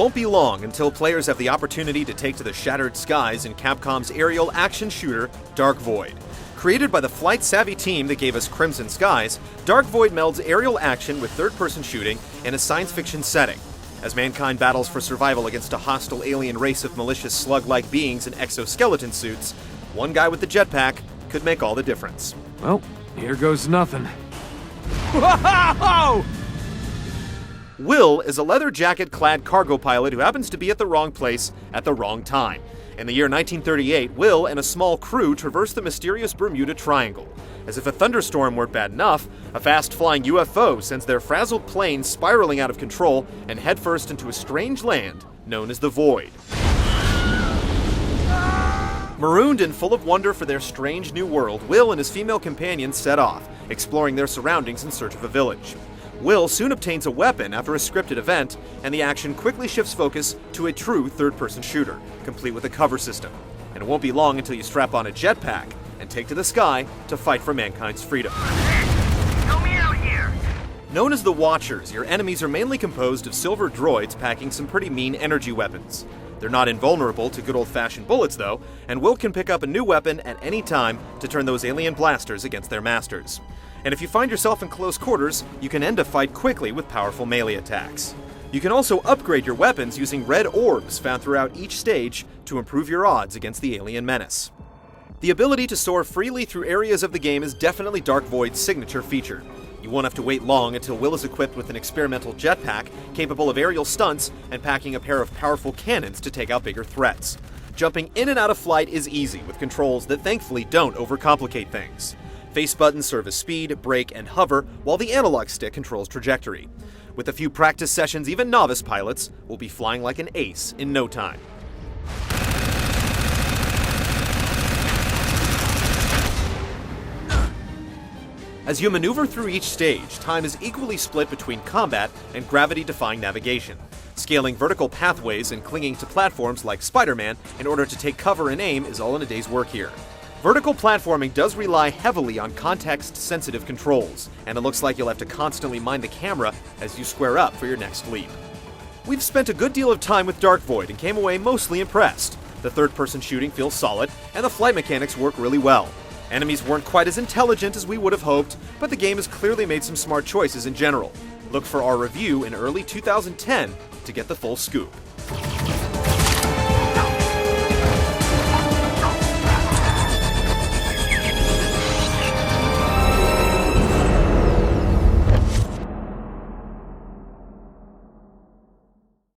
won't be long until players have the opportunity to take to the shattered skies in Capcom's aerial action shooter, Dark Void. Created by the flight-savvy team that gave us Crimson Skies, Dark Void melds aerial action with third-person shooting in a science-fiction setting. As mankind battles for survival against a hostile alien race of malicious slug-like beings in exoskeleton suits, one guy with the jetpack could make all the difference. Well, here goes nothing. Whoa! Will is a leather jacket-clad cargo pilot who happens to be at the wrong place at the wrong time. In the year 1938, Will and a small crew traverse the mysterious Bermuda Triangle. As if a thunderstorm weren't bad enough, a fast-flying UFO sends their frazzled plane spiraling out of control and headfirst into a strange land known as the Void. Marooned and full of wonder for their strange new world, Will and his female companion set off, exploring their surroundings in search of a village. Will soon obtains a weapon after a scripted event, and the action quickly shifts focus to a true third-person shooter, complete with a cover system. And it won't be long until you strap on a jetpack and take to the sky to fight for mankind's freedom. Help me out here! Known as the Watchers, your enemies are mainly composed of silver droids packing some pretty mean energy weapons. They're not invulnerable to good old-fashioned bullets, though, and Will can pick up a new weapon at any time to turn those alien blasters against their masters. And if you find yourself in close quarters, you can end a fight quickly with powerful melee attacks. You can also upgrade your weapons using red orbs found throughout each stage to improve your odds against the alien menace. The ability to soar freely through areas of the game is definitely Dark Void's signature feature. You won't have to wait long until Will is equipped with an experimental jetpack capable of aerial stunts and packing a pair of powerful cannons to take out bigger threats. Jumping in and out of flight is easy with controls that thankfully don't overcomplicate things. Face buttons serve as speed, brake, and hover, while the analog stick controls trajectory. With a few practice sessions, even novice pilots will be flying like an ace in no time. As you maneuver through each stage, time is equally split between combat and gravity-defying navigation. Scaling vertical pathways and clinging to platforms like Spider-Man in order to take cover and aim is all in a day's work here. Vertical platforming does rely heavily on context-sensitive controls, and it looks like you'll have to constantly mind the camera as you square up for your next leap. We've spent a good deal of time with Dark Void and came away mostly impressed. The third-person shooting feels solid, and the flight mechanics work really well. Enemies weren't quite as intelligent as we would have hoped, but the game has clearly made some smart choices in general. Look for our review in early 2010 to get the full scoop.